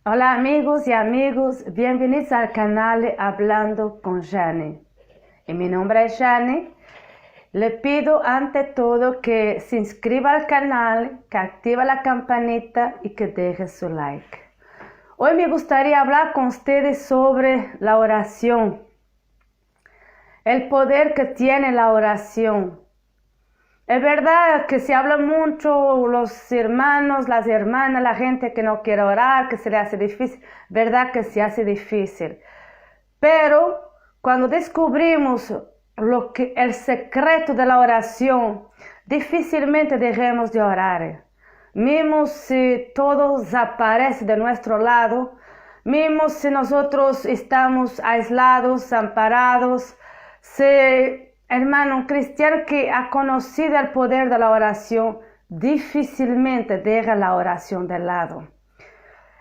Hola amigos y amigos, bienvenidos al canal Hablando con Jane. Y mi nombre es Jane. Le pido ante todo que se inscriba al canal, que active la campanita y que deje su like. Hoy me gustaría hablar con ustedes sobre la oración, el poder que tiene la oración. Es verdad que se habla mucho, los hermanos, las hermanas, la gente que no quiere orar, que se le hace difícil. Verdad que se hace difícil. Pero cuando descubrimos el secreto de la oración, difícilmente dejemos de orar. Mismo si todo desaparece de nuestro lado, mismo si nosotros estamos aislados, amparados, si hermano, un cristiano que ha conocido el poder de la oración difícilmente deja la oración de lado.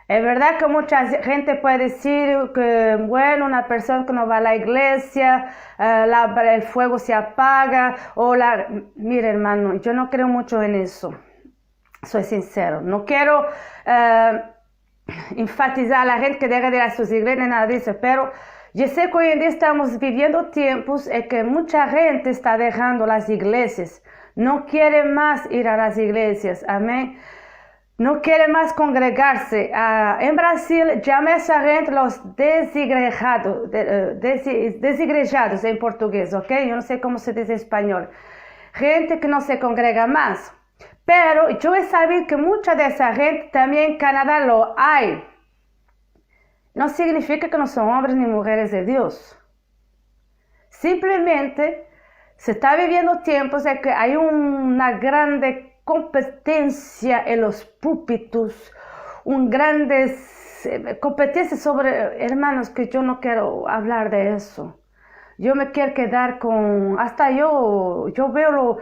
Es verdad que mucha gente puede decir que, bueno, una persona que no va a la iglesia, el fuego se apaga, Mire, hermano, yo no creo mucho en eso. Soy sincero. No quiero enfatizar a la gente que deja de ir a sus iglesias, nada de eso, pero yo sé que hoy en día estamos viviendo tiempos en que mucha gente está dejando las iglesias, no quiere más ir a las iglesias, amén, no quiere más congregarse. En Brasil llama a esa gente los desigrejados en portugués, ¿ok? Yo no sé cómo se dice en español. Gente que no se congrega más. Pero yo he sabido que mucha de esa gente también en Canadá lo hay. No significa que no son hombres ni mujeres de Dios. Simplemente se está viviendo tiempos en que hay una grande competencia en los púlpitos, un grande competencia sobre, hermanos, que yo no quiero hablar de eso. Yo me quiero quedar con, hasta yo veo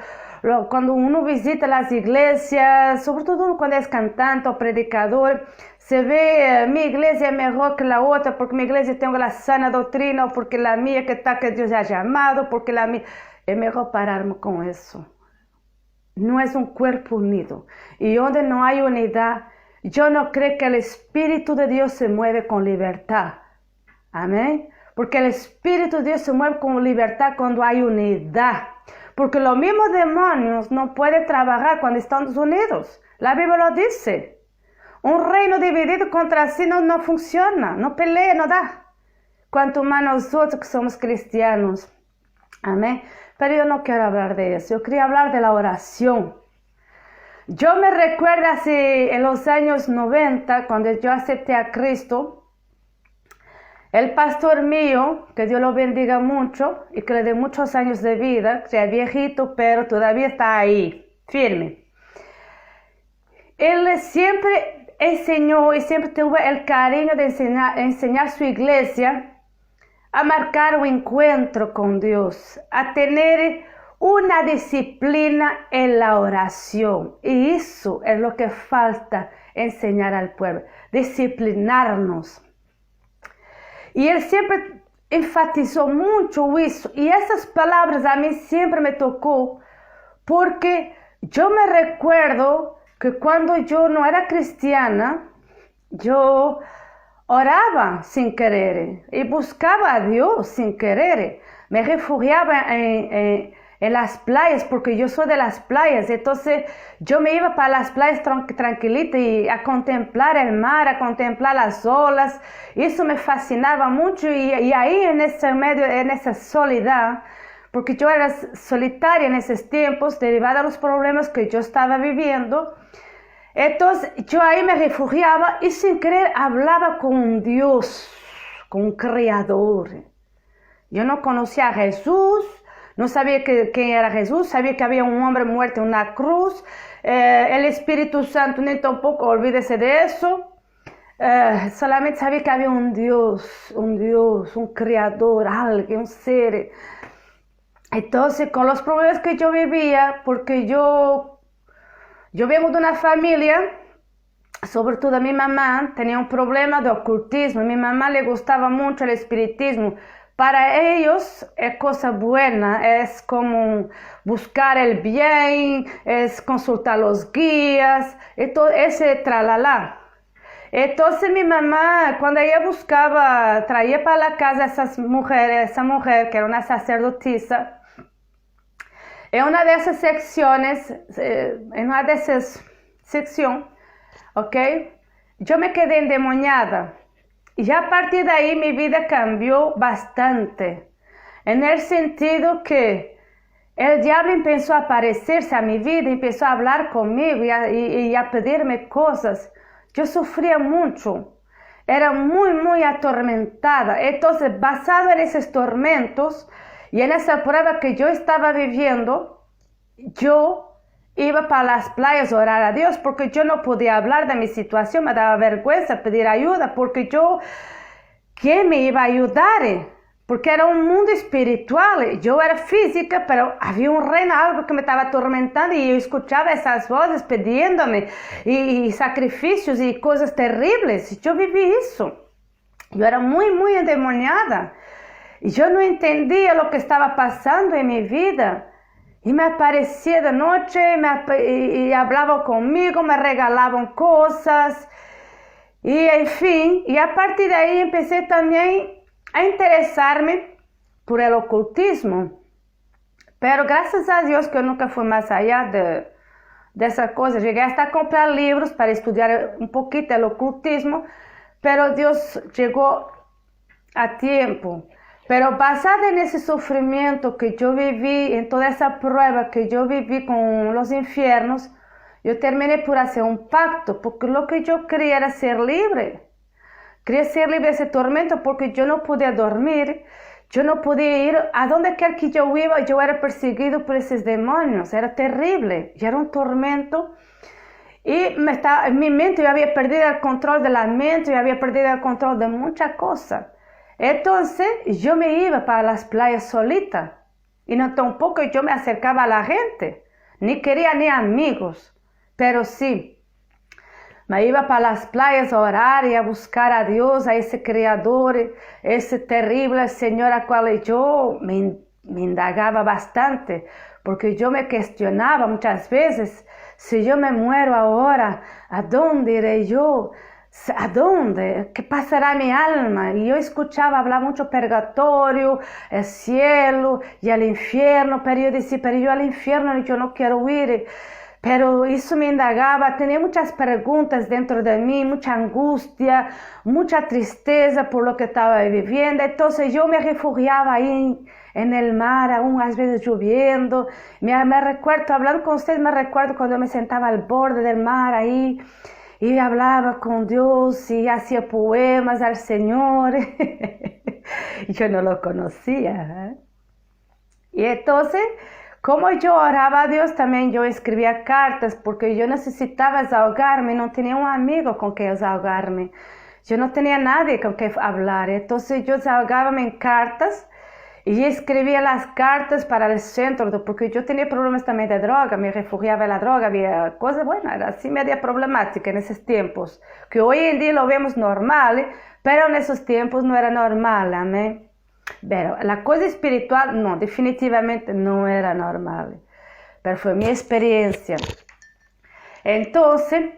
cuando uno visita las iglesias, sobre todo cuando es cantante o predicador, se ve mi iglesia es mejor que la otra, porque mi iglesia tengo la sana doctrina, o porque la mía que está que Dios ha llamado, porque la mía, es mejor pararme con eso. No es un cuerpo unido, y donde no hay unidad, yo no creo que el Espíritu de Dios se mueve con libertad, amén. Porque el Espíritu de Dios se mueve con libertad cuando hay unidad. Porque los mismos demonios no pueden trabajar cuando están unidos. La Biblia lo dice. Un reino dividido contra sí no funciona, no pelea, no da. Cuanto más nosotros que somos cristianos. Amén. Pero yo no quiero hablar de eso. Yo quería hablar de la oración. Yo me recuerdo en los años 90, cuando yo acepté a Cristo. El pastor mío, que Dios lo bendiga mucho y que le dé muchos años de vida, que sea viejito, pero todavía está ahí, firme. Él siempre enseñó y siempre tuvo el cariño de enseñar su iglesia a marcar un encuentro con Dios, a tener una disciplina en la oración. Y eso es lo que falta enseñar al pueblo, disciplinarnos. Y él siempre enfatizó mucho eso. Y esas palabras a mí siempre me tocó, porque yo me recuerdo que cuando yo no era cristiana, yo oraba sin querer y buscaba a Dios sin querer. Me refugiaba en las playas, porque yo soy de las playas, entonces yo me iba para las playas tranquilita y a contemplar el mar, a contemplar las olas. Eso me fascinaba mucho, y ahí en ese medio, en esa soledad, porque yo era solitaria en esos tiempos, derivada de los problemas que yo estaba viviendo. Entonces yo ahí me refugiaba y sin querer hablaba con un Dios, con un creador. Yo no conocía a Jesús, no sabía quién era Jesús, sabía que había un hombre muerto en una cruz, el Espíritu Santo ni tampoco, olvídese de eso. Solamente sabía que había un Dios, un creador, alguien, un ser. Entonces, con los problemas que yo vivía, porque yo vengo de una familia, sobre todo mi mamá tenía un problema de ocultismo. A mi mamá le gustaba mucho el espiritismo. Para ellos es cosa buena, es como buscar el bien, es consultar los guías, y todo ese tralala. Entonces mi mamá, cuando ella buscaba, traía para la casa esa mujer que era una sacerdotisa, en una de esas secciones, ¿ok? Yo me quedé endemoniada. Y a partir de ahí mi vida cambió bastante. En el sentido que el diablo empezó a aparecerse a mi vida, empezó a hablar conmigo y a pedirme cosas. Yo sufría mucho. Era muy, muy atormentada. Entonces, basado en esos tormentos y en esa prueba que yo estaba viviendo, yo iba para las playas a orar a Dios porque yo no podía hablar de mi situación, me daba vergüenza pedir ayuda porque ¿quién me iba a ayudar? Porque era un mundo espiritual, yo era física, pero había un reino, algo que me estaba atormentando y yo escuchaba esas voces pidiéndome y sacrificios y cosas terribles. Yo viví eso, yo era muy, muy endemoniada y yo no entendía lo que estaba pasando en mi vida. Y me aparecía de noche y hablaba conmigo, me regalaban cosas. Y en fin, y a partir de ahí empecé también a interesarme por el ocultismo. Pero gracias a Dios que yo nunca fui más allá de esa cosa. Llegué hasta a comprar libros para estudiar un poquito el ocultismo, pero Dios llegó a tiempo. Pero basada en ese sufrimiento que yo viví, en toda esa prueba que yo viví con los infiernos, yo terminé por hacer un pacto, porque lo que yo quería era ser libre. Quería ser libre de ese tormento porque yo no podía dormir, yo no podía ir a donde quiera que yo iba, yo era perseguido por esos demonios, era terrible, y era un tormento. Y en mi mente yo había perdido el control de la mente, yo había perdido el control de muchas cosas. Entonces yo me iba para las playas solita y no tampoco yo me acercaba a la gente, ni quería ni amigos, pero sí, me iba para las playas a orar y a buscar a Dios, a ese Creador, ese terrible Señor al cual yo me indagaba bastante, porque yo me cuestionaba muchas veces, si yo me muero ahora, ¿a dónde iré yo? ¿A dónde? ¿Qué pasará a mi alma? Y yo escuchaba hablar mucho purgatorio, el cielo y el infierno, pero yo decía, pero yo al infierno yo no quiero ir. Pero eso me indagaba, tenía muchas preguntas dentro de mí, mucha angustia, mucha tristeza por lo que estaba viviendo. Entonces yo me refugiaba ahí en el mar, aún a veces lloviendo. Me recuerdo, hablando con ustedes, me recuerdo cuando me sentaba al borde del mar ahí, y hablaba con Dios y hacía poemas al Señor. Yo no lo conocía. Y entonces, como yo oraba a Dios, también yo escribía cartas porque yo necesitaba desahogarme, no tenía un amigo con que desahogarme. Yo no tenía nadie con que hablar. Entonces yo desahogábame en cartas. Y escribía las cartas para el centro, porque yo tenía problemas también de droga, me refugiaba en la droga, había cosas, bueno, era así media problemática en esos tiempos, que hoy en día lo vemos normal, pero en esos tiempos no era normal, amén. Pero la cosa espiritual, no, definitivamente no era normal, pero fue mi experiencia. Entonces,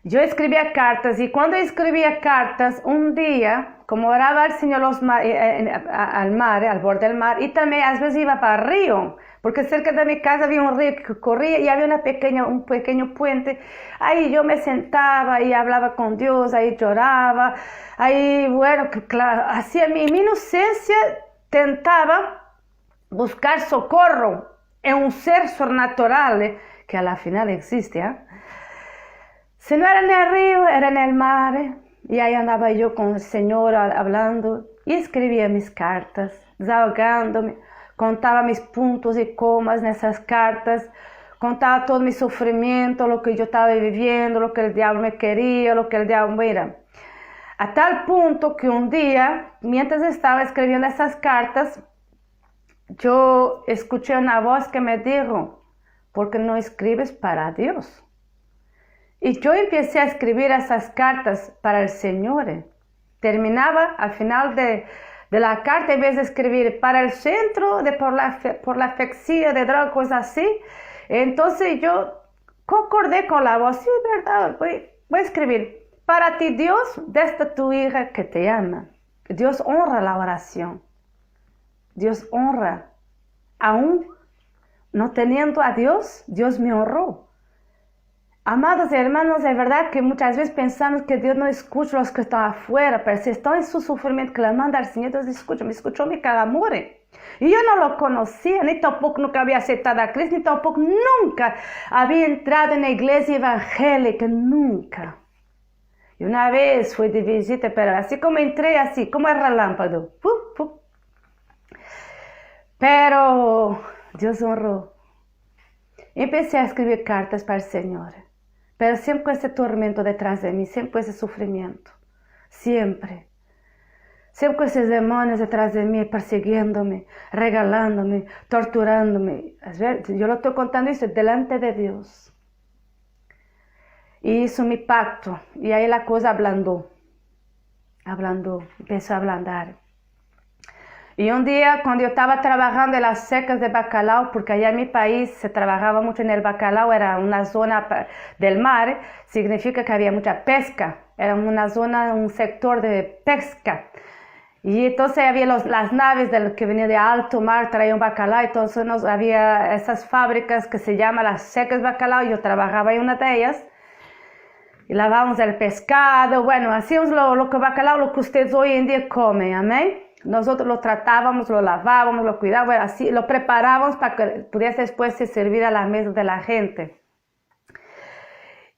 yo escribía cartas y cuando escribía cartas, un día, como oraba al Señor al mar, al borde del mar, y también a veces iba para el río, porque cerca de mi casa había un río que corría y había un pequeño puente. Ahí yo me sentaba y hablaba con Dios, ahí lloraba, ahí, bueno, claro, hacía mi inocencia, tentaba buscar socorro en un ser sobrenatural que a la final existe, ¿eh? Si no era en el río, era en el mar. Y ahí andaba yo con el Señor hablando y escribía mis cartas, desahogándome. Contaba mis puntos y comas en esas cartas. Contaba todo mi sufrimiento, lo que yo estaba viviendo, lo que el diablo me quería, lo que el diablo era. A tal punto que un día, mientras estaba escribiendo esas cartas, yo escuché una voz que me dijo, ¿por qué no escribes para Dios? Y yo empecé a escribir esas cartas para el Señor. Terminaba al final de la carta, en vez de escribir para el centro, por la afección de drogas, cosas así. Entonces yo concordé con la voz, sí, verdad, voy a escribir para ti Dios desde tu hija que te ama. Dios honra la oración. Dios honra. Aún no teniendo a Dios, Dios me honró. Amados hermanos, es verdad que muchas veces pensamos que Dios no escucha a los que están afuera, pero si están en su sufrimiento clamando al Señor, Dios escucha. Me escuchó mi clamor. Y yo no lo conocía, ni tampoco nunca había aceptado a Cristo, ni tampoco nunca había entrado en la iglesia evangélica, nunca. Y una vez fui de visita, pero así como entré, así como el relámpago. Pero Dios honró. Empecé a escribir cartas para el Señor, pero siempre con ese tormento detrás de mí, siempre con ese sufrimiento, siempre con esos demonios detrás de mí, persiguiéndome, regalándome, torturándome. Yo lo estoy contando eso delante de Dios. Y hizo mi pacto, y ahí la cosa ablandó, empezó a ablandar. Y un día, cuando yo estaba trabajando en las secas de bacalao, porque allá en mi país se trabajaba mucho en el bacalao, era una zona del mar, significa que había mucha pesca, era una zona, un sector de pesca. Y entonces había las naves que venían de alto mar, traían bacalao, entonces había esas fábricas que se llaman las secas de bacalao, yo trabajaba en una de ellas, y lavábamos el pescado, bueno, hacíamos lo que bacalao, lo que ustedes hoy en día comen, amén. Nosotros lo tratábamos, lo lavábamos, lo cuidábamos, así, lo preparábamos para que pudiese después servir a la mesa de la gente.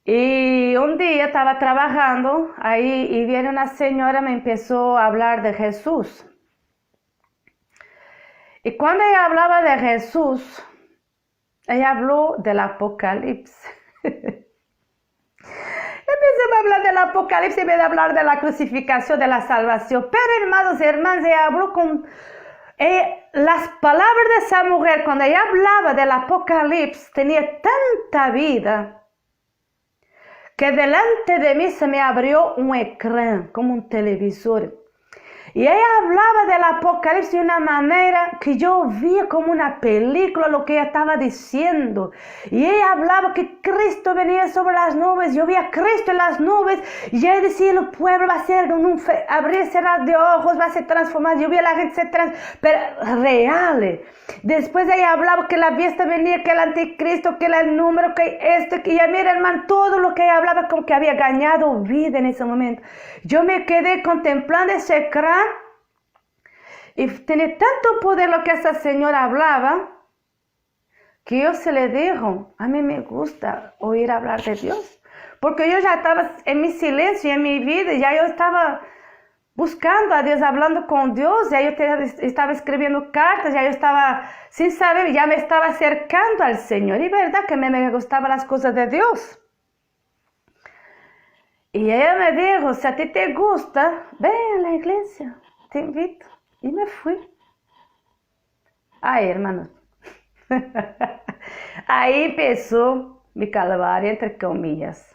Y un día estaba trabajando ahí y viene una señora, me empezó a hablar de Jesús. Y cuando ella hablaba de Jesús, ella habló del Apocalipsis. Empecé a hablar del Apocalipsis en vez de hablar de la crucificación, de la salvación. Pero hermanos y hermanas, ella habló con las palabras de esa mujer. Cuando ella hablaba del Apocalipsis, tenía tanta vida que delante de mí se me abrió un ecrán, como un televisor. Y ella hablaba del Apocalipsis de una manera que yo vi como una película lo que ella estaba diciendo. Y ella hablaba que Cristo venía sobre las nubes. Yo vi a Cristo en las nubes. Y ella decía, el pueblo va a ser abrir y cerrar de ojos, va a ser transformado. Yo vi a la gente pero real. Después ella hablaba que la bestia venía, que el anticristo, que el número, que esto, que ya mira hermano, todo lo que ella hablaba como que había ganado vida en ese momento. Yo me quedé contemplando ese ecrán. Y tenía tanto poder lo que esa señora hablaba, que yo se le dijo, a mí me gusta oír hablar de Dios. Porque yo ya estaba en mi silencio, en mi vida, ya yo estaba buscando a Dios, hablando con Dios, ya yo estaba escribiendo cartas, ya yo estaba, sin saber, ya me estaba acercando al Señor. Y verdad que me gustaban las cosas de Dios. Y ella me dijo, si a ti te gusta, ven a la iglesia, te invito. Y me fui. Ay, hermanos. Ahí empezó mi calvario, entre comillas.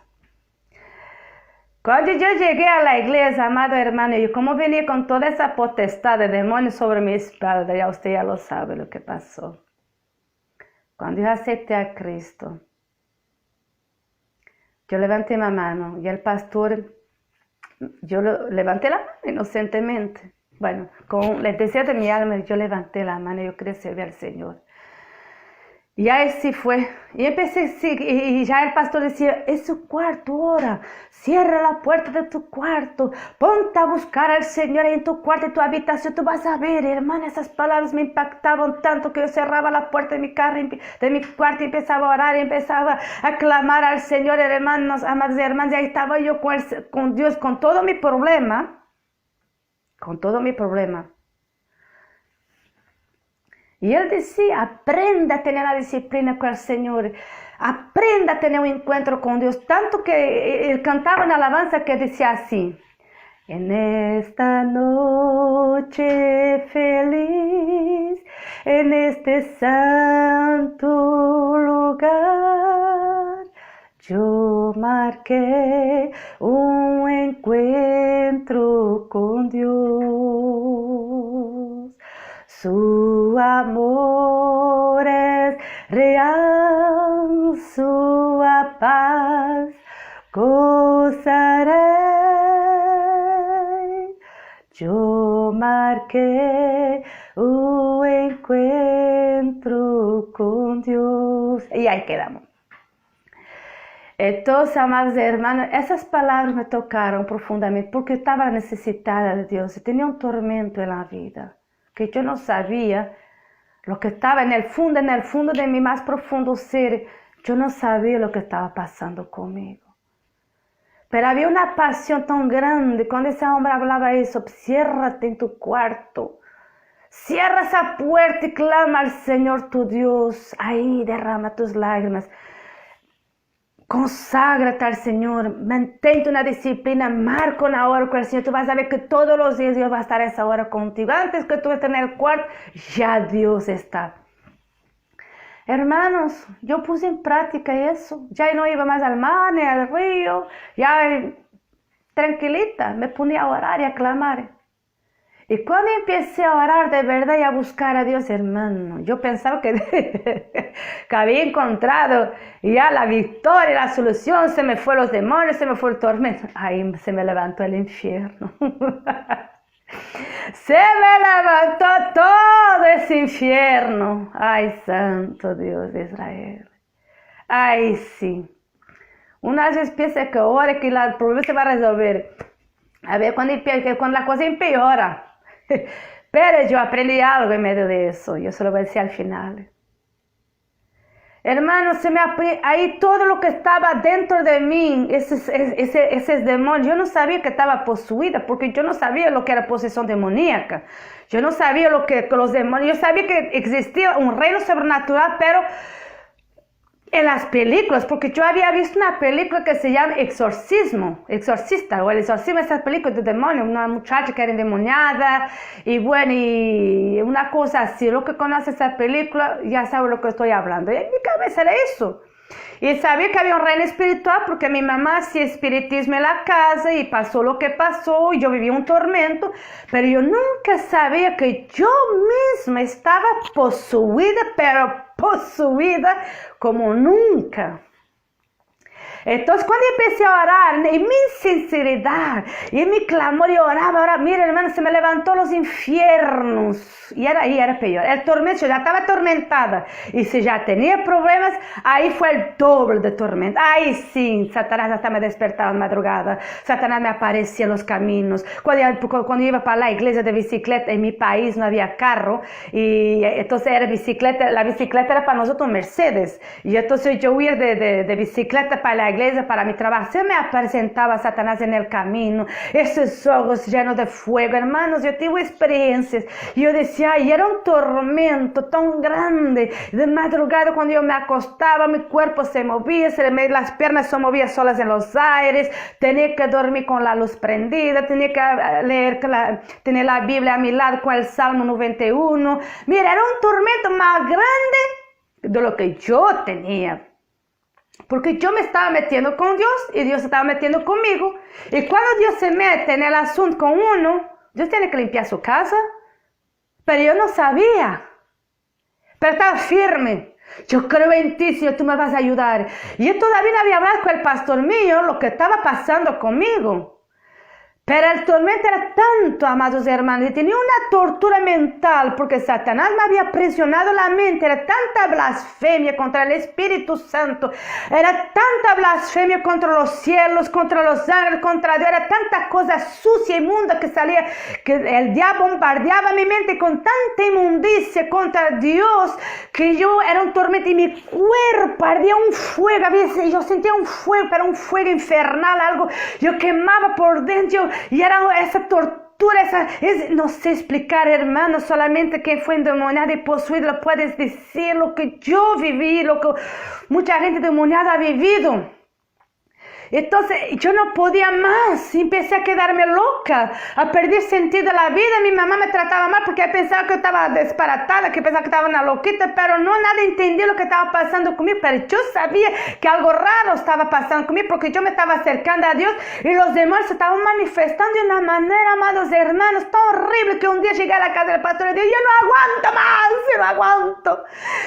Cuando yo llegué a la iglesia, amado hermano, y como venía con toda esa potestad de demonios sobre mi espalda, ya usted ya lo sabe lo que pasó. Cuando yo acepté a Cristo, yo levanté mi mano y el pastor, yo levanté la mano inocentemente. Bueno, con el deseo de mi alma, yo levanté la mano y yo quería servir al Señor. Y ahí sí fue. Y empecé, sí, y ya el pastor decía, es su cuarto, ora, cierra la puerta de tu cuarto, ponte a buscar al Señor en tu cuarto, en tu habitación, tú vas a ver, hermana, esas palabras me impactaban tanto que yo cerraba la puerta de mi cuarto y empezaba a orar, y empezaba a clamar al Señor, hermanos, amados hermanos, y ahí estaba yo con Dios, con todo mi problema. Y él decía, aprenda a tener la disciplina con el Señor, aprenda a tener un encuentro con Dios, tanto que él cantaba una alabanza que decía así, en esta noche feliz, en este santo lugar, yo marqué un encuentro con Dios. Su amor es real, su paz gozaré Yo marqué un encuentro con Dios. Y ahí quedamos. Entonces, amados hermanos, esas palabras me tocaron profundamente porque estaba necesitada de Dios. Tenía un tormento en la vida que yo no sabía lo que estaba en el fondo de mi más profundo ser. Yo no sabía lo que estaba pasando conmigo. Pero había una pasión tan grande cuando ese hombre hablaba eso. Ciérrate en tu cuarto. Cierra esa puerta y clama al Señor tu Dios. Ahí derrama tus lágrimas. Conságrate al Señor. Mantente una disciplina. Marca una hora con el Señor. Tú vas a ver que todos los días Dios va a estar a esa hora contigo. Antes que tú estés en el cuarto, ya Dios está. Hermanos, yo puse en práctica eso. Ya no iba más al mar ni al río. Ya tranquilita, me ponía a orar y a clamar. Y cuando empecé a orar de verdad y a buscar a Dios, hermano, yo pensaba que había encontrado ya la victoria, la solución. Se me fue los demonios, se me fue el tormento. Ahí se me levantó el infierno. Se me levantó todo ese infierno. Ay, santo Dios de Israel. Ay, sí. Una vez piensa que ora que el problema se va a resolver. A ver, cuando la cosa empeora. Pero yo aprendí algo en medio de eso. Yo se lo voy a decir al final. Hermano, ahí todo lo que estaba dentro de mí, esos demonios, yo no sabía que estaba poseída, porque yo no sabía lo que era posesión demoníaca. Yo no sabía lo que los demonios, yo sabía que existía un reino sobrenatural, pero en las películas, porque yo había visto una película que se llama Exorcista, o el exorcismo, esas películas de demonios, una muchacha que era endemoniada, y bueno, y una cosa así. Lo que conoce esa película ya sabe lo que estoy hablando. Y en mi cabeza era eso. Y sabía que había un reino espiritual porque mi mamá hacía espiritismo en la casa y pasó lo que pasó y yo vivía un tormento, pero yo nunca sabía que yo misma estaba poseída, pero poseída como nunca. Entonces, cuando empecé a orar, en mi sinceridad y en mi clamor, yo oraba, mira, hermano, se me levantó los infiernos. Y ahí era peor. El tormento, yo ya estaba atormentada. Y si ya tenía problemas, ahí fue el doble de tormento. Ahí sí, Satanás hasta me despertaba en madrugada. Satanás me aparecía en los caminos. Cuando iba para la iglesia de bicicleta, en mi país no había carro. Y entonces era bicicleta, la bicicleta era para nosotros Mercedes. Y entonces yo iba de bicicleta para la iglesia, para mi trabajo. Se me presentaba Satanás en el camino, esos ojos llenos de fuego. Hermanos, yo tuve experiencias. Yo decía, ay, era un tormento tan grande. De madrugada, cuando yo me acostaba, mi cuerpo se movía, las piernas se movían solas en los aires. Tenía que dormir con la luz prendida, tenía que leer, tener la Biblia a mi lado con el Salmo 91. Mira, era un tormento más grande de lo que yo tenía. Porque yo me estaba metiendo con Dios y Dios se estaba metiendo conmigo. Y cuando Dios se mete en el asunto con uno, Dios tiene que limpiar su casa. Pero yo no sabía. Pero estaba firme. Yo creo en ti, Señor, tú me vas a ayudar. Y yo todavía no había hablado con el pastor mío lo que estaba pasando conmigo. Pero el tormento era tanto, amados hermanos, y tenía una tortura mental porque Satanás me había presionado la mente. Era tanta blasfemia contra el Espíritu Santo, era tanta blasfemia contra los cielos, contra los ángeles, contra Dios. Era tanta cosa sucia, inmunda que salía, que el diablo bombardeaba mi mente con tanta inmundicia contra Dios, que yo era un tormento y mi cuerpo ardía un fuego. A veces yo sentía un fuego, pero un fuego infernal, algo, yo quemaba por dentro. Y era esa tortura, no sé explicar, hermano, solamente quien fue endemoniado y poseído lo puedes decir, lo que yo viví, lo que mucha gente endemoniada ha vivido. Entonces yo no podía más, empecé a quedarme loca, a perder sentido de la vida. Mi mamá me trataba mal porque pensaba que yo estaba disparatada, que pensaba que estaba una loquita, pero no, nada entendía lo que estaba pasando conmigo. Pero yo sabía que algo raro estaba pasando conmigo porque yo me estaba acercando a Dios y los demás se estaban manifestando de una manera, amados hermanos, tan horrible que un día llegué a la casa del pastor y dije, yo no aguanto más, yo no aguanto,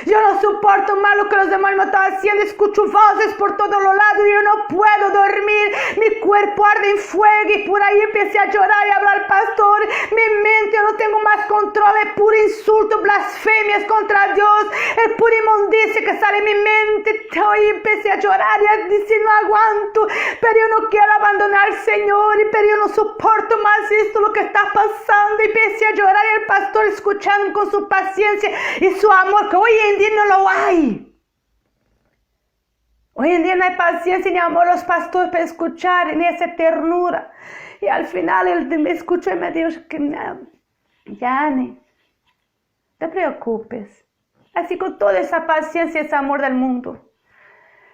yo no soporto más lo que los demás me estaban haciendo, escucho voces por todos los lados y yo no puedo dormir, mi cuerpo arde en fuego y por ahí empecé a llorar y a hablar al pastor. Mi mente, yo no tengo más control, es puro insulto, blasfemias contra Dios, es pura inmundicia que sale en mi mente. Hoy empecé a llorar y a decir, no aguanto, pero yo no quiero abandonar al Señor, pero yo no soporto más esto, lo que está pasando. Y empecé a llorar y el pastor escuchando con su paciencia y su amor, que hoy en día no lo hay. Hoy en día no hay paciencia ni amor los pastores para escuchar, ni esa ternura. Y al final él me escuchó y me dijo que Jane, no te preocupes. Así con toda esa paciencia y ese amor del mundo.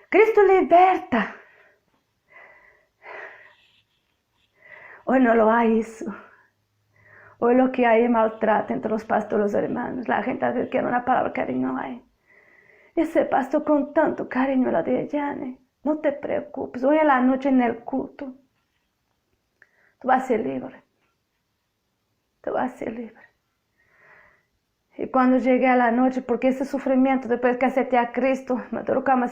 Cristo liberta. Hoy no lo hay eso. Hoy lo que hay es maltrato entre los pastores y los hermanos. La gente a veces quiere una palabra cariño, no hay. Ese pastor con tanto cariño la de Jane, no te preocupes, hoy a la noche en el culto, tú vas a ser libre, tú vas a ser libre. Y cuando llegué a la noche, porque ese sufrimiento, después que acepté a Cristo, me duró como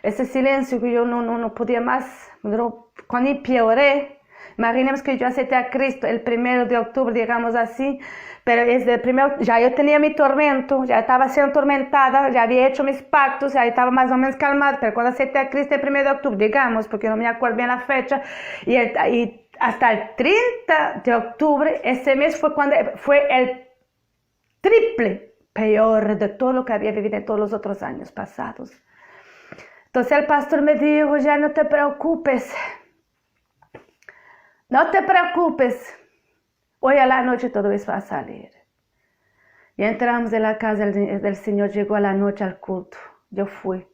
ese silencio que yo no podía más, me duró, cuando empeoré. Imaginemos que yo acepté a Cristo el 1 de octubre, digamos así, pero desde el primero, ya yo tenía mi tormento, ya estaba siendo atormentada, ya había hecho mis pactos, ya estaba más o menos calmada, pero cuando acepté a Cristo el 1 de octubre, digamos, porque no me acuerdo bien la fecha, y hasta el 30 de octubre, ese mes fue el triple peor de todo lo que había vivido en todos los otros años pasados. Entonces el pastor me dijo, ya no te preocupes, no te preocupes, hoy a la noche todo eso va a salir. Y entramos en la casa del Señor, llegó a la noche al culto. Yo fui.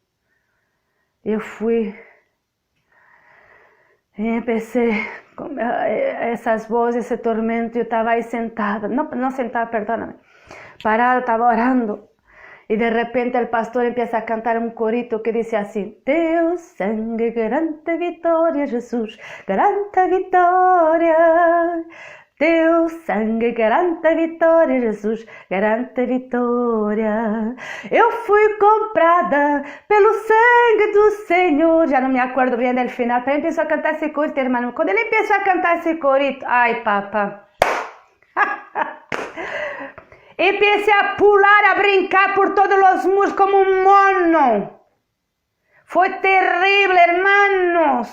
Y empecé con esas voces, ese tormento. Yo estaba ahí sentada, no sentada, perdóname, parada, estaba orando. Y de repente el pastor empieza a cantar un corito que dice así: Deus sangue, grande vitória, Jesus, grande vitória. Deus sangue, grande vitória, Jesus, grande vitória. Eu fui comprada pelo sangue do Senhor. Já não me acuerdo bien del final, pero empezó a cantar ese corito, hermano. Cuando él empezó a cantar ese corito, ay, papá. Empecé a pular, a brincar por todos los muros como un mono. Fue terrible, hermanos.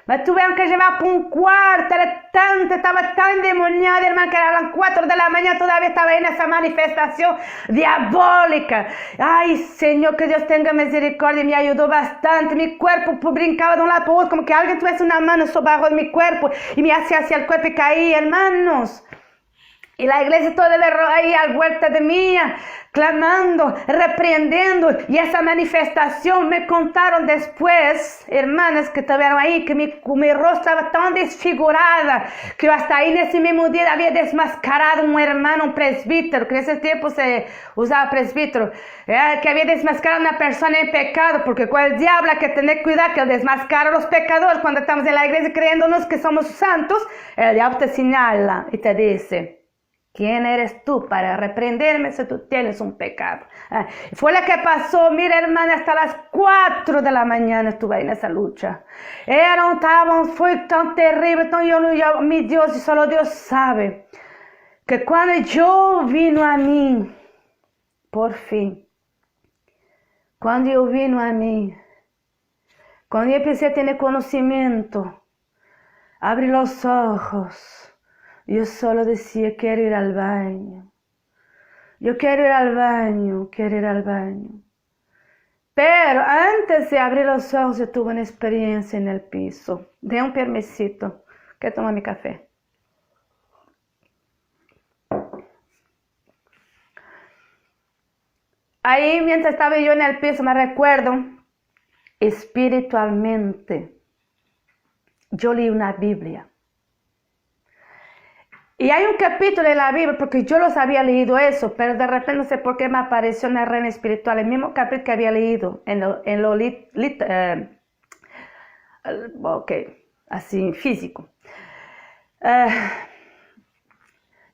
Me tuvieron que llevar por un cuarto, estaba tan endemoniada, hermano, que eran las 4 de la mañana, todavía estaba en esa manifestación diabólica. Ay, Señor, que Dios tenga misericordia, me ayudó bastante. Mi cuerpo brincaba de un lado para otro, como que alguien tuviese una mano sobre mi cuerpo y me hacía hacia el cuerpo y caía, hermanos. Y la iglesia toda ahí a vuelta de mí, clamando, reprendiendo. Y esa manifestación me contaron después, hermanas que estuvieron ahí, que mi rostro estaba tan desfigurada, que yo hasta ahí en ese mismo día había desmascarado un hermano, un presbítero, que en ese tiempo se usaba presbítero, que había desmascarado a una persona en pecado, porque con el diablo hay que tener cuidado, que él desmascara a los pecadores. Cuando estamos en la iglesia creyéndonos que somos santos, el diablo te señala y te dice: ¿quién eres tú para reprenderme si tú tienes un pecado? Fue lo que pasó, mira, hermana, hasta las 4 de la mañana estuve en esa lucha. Fue tan terrible, mi Dios, y solo Dios sabe, que cuando yo vino a mí, por fin, cuando yo vino a mí, cuando yo empecé a tener conocimiento, abrí los ojos, yo solo decía: quiero ir al baño. Yo quiero ir al baño, quiero ir al baño. Pero antes de abrir los ojos, yo tuve una experiencia en el piso. Dé un permisito, que toma mi café. Ahí, mientras estaba yo en el piso, me recuerdo, espiritualmente, yo leí una Biblia. Y hay un capítulo en la Biblia, porque yo los había leído eso, pero de repente no sé por qué me apareció en el reino espiritual, el mismo capítulo que había leído, así físico.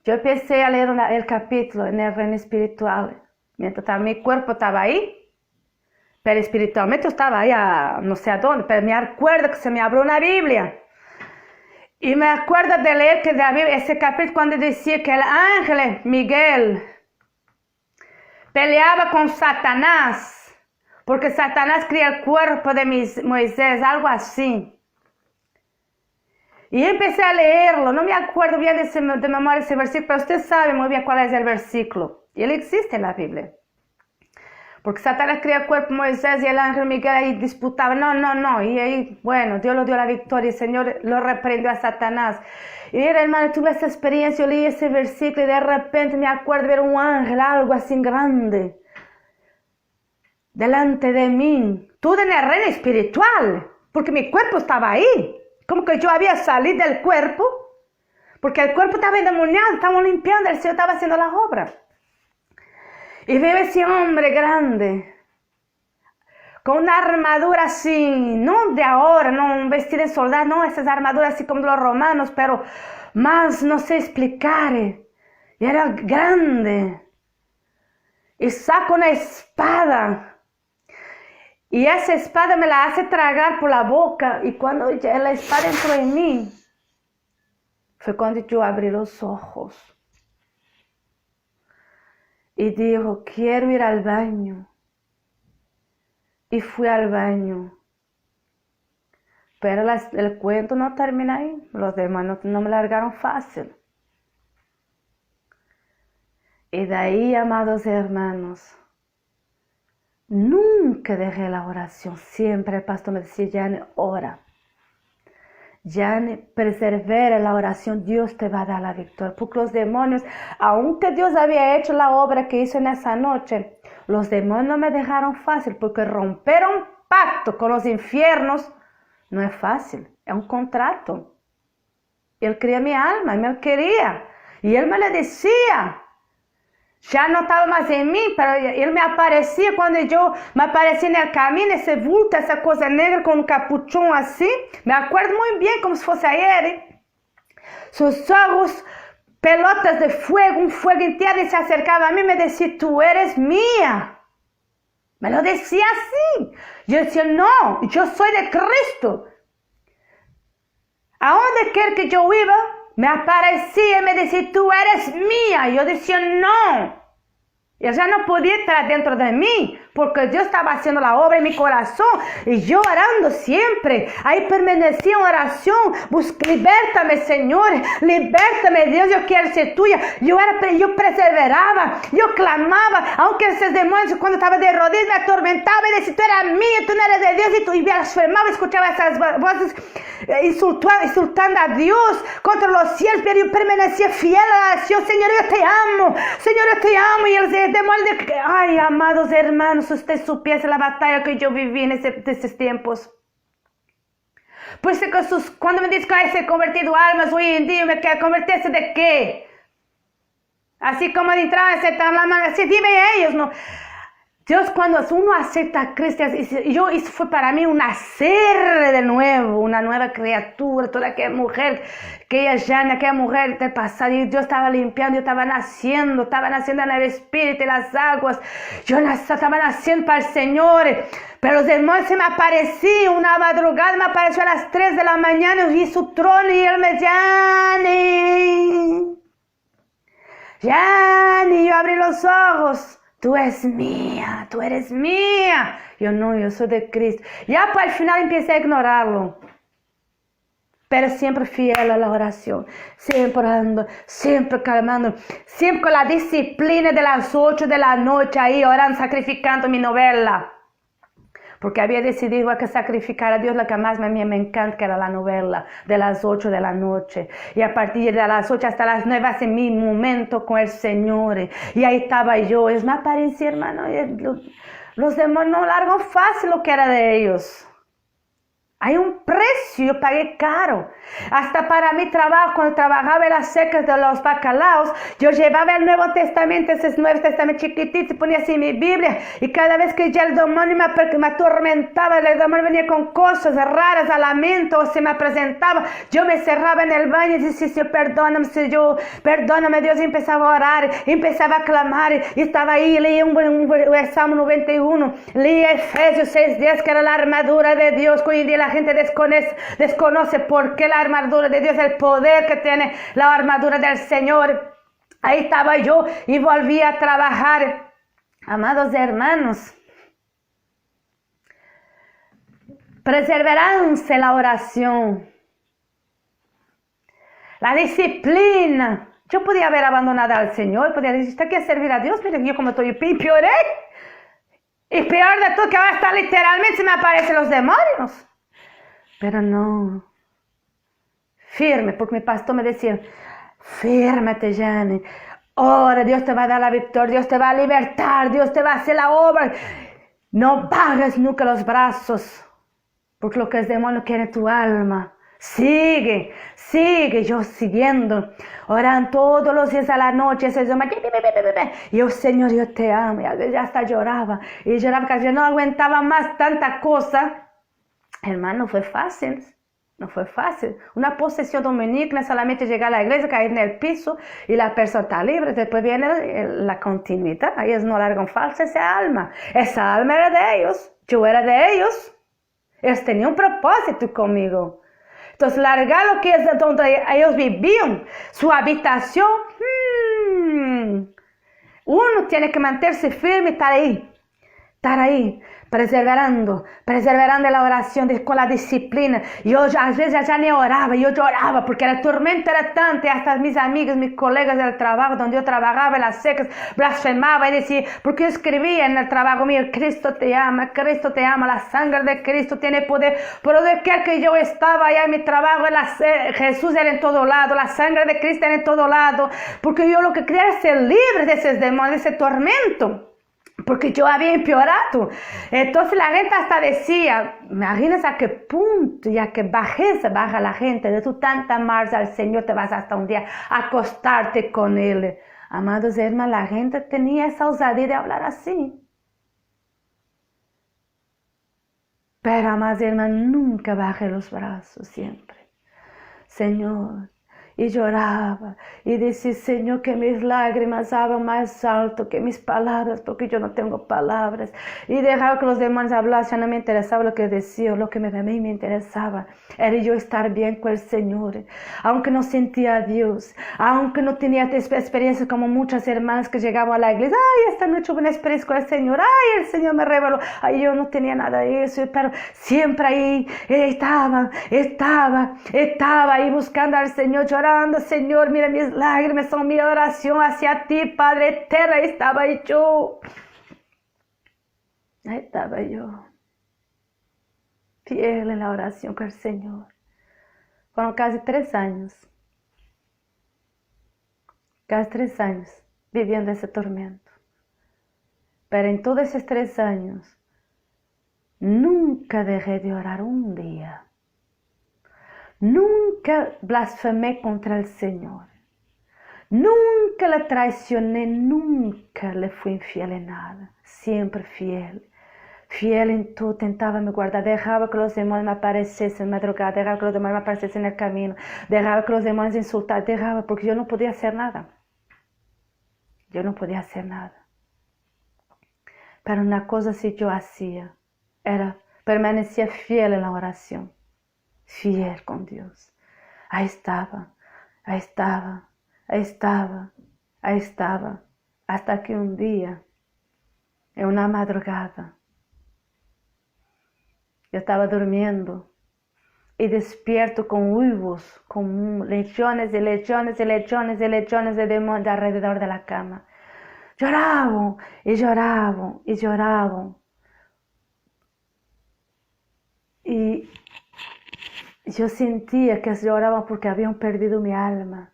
Yo empecé a leer el capítulo en el reino espiritual, mientras mi cuerpo estaba ahí, pero espiritualmente yo estaba ahí no sé a dónde, pero me acuerdo que se me abrió una Biblia. Y me acuerdo de leer que de la Biblia, ese capítulo cuando decía que el ángel Miguel peleaba con Satanás, porque Satanás quería el cuerpo de Moisés, algo así. Y empecé a leerlo, no me acuerdo bien de memoria ese versículo, pero usted sabe muy bien cuál es el versículo. Y él existe en la Biblia. Porque Satanás quería el cuerpo de Moisés y el ángel Miguel ahí disputaba. No. Y ahí, bueno, Dios le dio la victoria y el Señor lo reprendió a Satanás. Y mira, hermano, tuve esa experiencia, yo leí ese versículo y de repente me acuerdo de ver un ángel, algo así grande, delante de mí. Todo en el reino espiritual, porque mi cuerpo estaba ahí. Como que yo había salido del cuerpo, porque el cuerpo estaba endemoniado, estaba limpiando, el Señor estaba haciendo la obra. Y veo ese hombre grande, con una armadura así, no de ahora, no un vestido de soldado, no esas armaduras así como de los romanos, pero más no sé explicar. Y era grande. Y saca una espada. Y esa espada me la hace tragar por la boca. Y cuando la espada entró en mí, fue cuando yo abrí los ojos. Y dijo, quiero ir al baño. Y fui al baño. Pero el cuento no termina ahí. Los demás no me largaron fácil. Y de ahí, amados hermanos, nunca dejé la oración. Siempre el pastor me decía, Jane, ora. Jane, persevera en la oración, Dios te va a dar la victoria. Porque los demonios, aunque Dios había hecho la obra que hizo en esa noche, los demonios no me dejaron fácil, porque romper un pacto con los infiernos no es fácil, es un contrato. Él quería mi alma, él me quería. Y él me le decía, ya no estaba más en mí, pero él me aparecía cuando yo me aparecía en el camino, ese bulto, esa cosa negra con un capuchón así. Me acuerdo muy bien, como si fuese ayer. Sus ojos, pelotas de fuego, un fuego interno, y se acercaba a mí y me decía, tú eres mía. Me lo decía así. Yo decía, no, yo soy de Cristo. A donde quiera que yo iba, me aparecía y me decía, tú eres mía. Y yo decía, no. Él ya no podía estar dentro de mí, porque Dios estaba haciendo la obra en mi corazón, y yo orando siempre, ahí permanecía en oración, libértame Señor, libértame Dios, yo quiero ser tuya. Yo perseveraba, yo clamaba, aunque esos demonios cuando estaba de rodillas me atormentaban y decían, tú eres mía, tú no eres de Dios, y blasfemaba, escuchaba esas voces insultando a Dios contra los cielos, pero yo permanecía fiel a la oración. Señor, yo te amo, Señor, yo te amo. Y el demonio, ay, amados hermanos, usted supiese la batalla que yo viví en esos tiempos. Pues cuando me dicen que se han convertido almas hoy en día, ¿me quiere convertirse de qué? Así como de entrar a aceptar la mano, así viven ellos, ¿no? Dios, cuando uno acepta a Cristo, eso fue para mí un nacer de nuevo, una nueva criatura, toda aquella mujer, aquella mujer del pasado, y Dios estaba limpiando, yo estaba naciendo en el Espíritu, en las aguas, yo estaba naciendo para el Señor, pero los demonios se me aparecían, una madrugada me apareció a las 3 de la mañana, y vi su trono, y él me decía, Yani, yo abrí los ojos. Tú eres mía, tú eres mía. Yo no, yo soy de Cristo. Ya para el final empecé a ignorarlo. Pero siempre fiel a la oración. Siempre orando, siempre calmando. Siempre con la disciplina de las 8 de la noche ahí orando, sacrificando mi novela. Porque había decidido que sacrificar a Dios lo que más me encanta, que era la novela de las 8 de la noche. Y a partir de las 8 hasta las 9 hace mi momento con el Señor. Y ahí estaba yo. Es me aparecía, hermano. Los demonios no largan fácil lo que era de ellos. Hay un precio, yo pagué caro. Hasta para mi trabajo, cuando trabajaba en las secas de los bacalaos, yo llevaba el Nuevo Testamento, ese Nuevo Testamento chiquitito, y ponía así mi Biblia. Y cada vez que ya el demonio me atormentaba, el demonio venía con cosas raras a la mente o se me presentaba, yo me cerraba en el baño y decía, Señor, perdóname Dios, y empezaba a orar, empezaba a clamar, y estaba ahí, leía el Salmo 91, leía Efesios 6:10, que era la armadura de Dios, que hoy en día la gente desconoce por qué la armadura de Dios, el poder que tiene la armadura del Señor. Ahí estaba yo y volví a trabajar. Amados hermanos, perseverancia en la oración, la disciplina. Yo podía haber abandonado al Señor, podía decir, ¿usted quiere servir a Dios? Mire yo como estoy, empeoré. Y peor de todo que ahora está literalmente se me aparecen los demonios. Pero no, firme, porque mi pastor me decía, fírmate, Jane, ora, Dios te va a dar la victoria, Dios te va a libertar, Dios te va a hacer la obra. No bajes nunca los brazos, porque lo que es demonio quiere tu alma. Sigue, yo siguiendo, orando todos los días a la noche, y yo, Señor, yo te amo, y a veces ya hasta lloraba, y lloraba porque yo no aguantaba más tanta cosa. Hermano, no fue fácil. Una posesión dominica no es solamente llegar a la iglesia, caer en el piso y la persona está libre. Después viene la continuidad. Ellos no largan falsa esa alma. Esa alma era de ellos. Yo era de ellos. Ellos tenían un propósito conmigo. Entonces, largar lo que es donde ellos vivían, su habitación, uno tiene que mantenerse firme y estar ahí, perseverando la oración con la disciplina. Yo a veces ya ni oraba, yo lloraba porque la tormenta era tanta, y hasta mis amigos, mis colegas del trabajo donde yo trabajaba en las secas blasfemaba y decía, porque yo escribía en el trabajo mío, Cristo te ama, la sangre de Cristo tiene poder. Pero de que yo estaba allá en mi trabajo, Jesús era en todo lado, la sangre de Cristo era en todo lado, porque yo lo que quería era ser libre de esos demonios, de ese tormento, porque yo había empeorado. Entonces la gente hasta decía, imagínense a qué punto y a qué bajeza baja la gente, de tu tanta amarse al Señor te vas hasta un día a acostarte con Él. Amados hermanos, la gente tenía esa osadía de hablar así. Pero, amados hermanos, nunca bajé los brazos, siempre. Señor, y lloraba y decía, Señor, que mis lágrimas hagan más alto que mis palabras, porque yo no tengo palabras. Y dejaba que los demonios hablasen, no me interesaba lo que decía, lo que a mí me interesaba era yo estar bien con el Señor. Aunque no sentía a Dios, aunque no tenía experiencia como muchas hermanas que llegaban a la iglesia, ay, esta noche hubo una experiencia con el Señor, ay, el Señor me reveló, ay, yo no tenía nada de eso, pero siempre ahí estaba ahí buscando al Señor, llorando, Señor, mira mis lágrimas, son mi oración hacia ti, Padre eterno. Ahí estaba yo, fiel en la oración con el Señor. Fueron casi 3 años viviendo ese tormento. Pero en todos esos 3 años, nunca dejé de orar un día. Nunca blasfemé contra el Señor. Nunca le traicioné, nunca le fui infiel en nada. Siempre fiel. Fiel en todo, tentaba me guardar. Dejaba que los demonios me apareciesen en madrugada. Dejaba que los demonios me apareciesen en el camino. Dejaba que los demonios insultaran. Dejaba porque yo no podía hacer nada. Pero una cosa sí yo hacía. Era permanecía fiel en la oración. Fiel con Dios. Ahí estaba, hasta que un día, en una madrugada, yo estaba durmiendo y despierto con huevos, con legiones de demonios alrededor de la cama. Lloraban y lloraban y lloraban. Y yo sentía que lloraban porque habían perdido mi alma.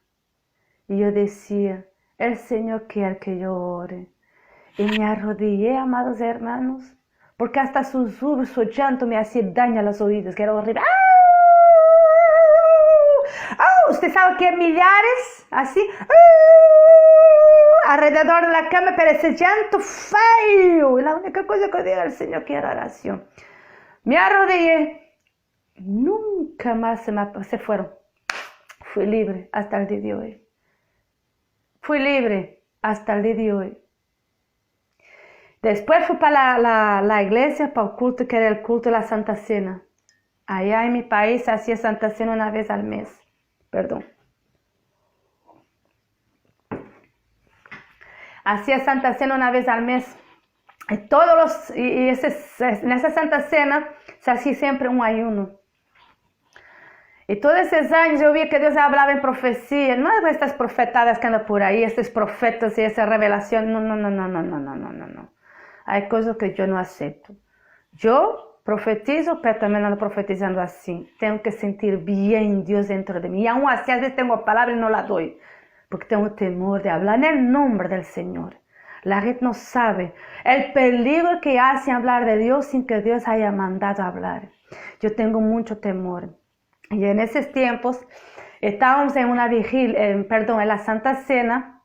Y yo decía, el Señor quiere que yo ore. Y me arrodillé, amados hermanos, porque hasta su llanto me hacía daño a los oídos, que era horrible. Usted sabe que millares, así, alrededor de la cama, pero ese llanto feo. Y la única cosa que digo al Señor que era oración. Me arrodillé, nunca más se fueron. Fui libre hasta el día de hoy. Fui libre hasta el día de hoy. Después fui para la iglesia, para el culto, que era el culto de la Santa Cena. Allá en mi país hacía Santa Cena una vez al mes. Perdón. Hacía Santa Cena una vez al mes. En esa Santa Cena se hacía siempre un ayuno. Y todos esos años yo vi que Dios hablaba en profecía. No es estas profetadas que andan por ahí, estos profetas y esa revelación. No. Hay cosas que yo no acepto. Yo profetizo, pero también ando profetizando así. Tengo que sentir bien Dios dentro de mí. Y aún así a veces tengo palabra y no la doy. Porque tengo temor de hablar en el nombre del Señor. La gente no sabe el peligro que hace hablar de Dios sin que Dios haya mandado a hablar. Yo tengo mucho temor. Y en esos tiempos estábamos en una vigilia, en la Santa Cena.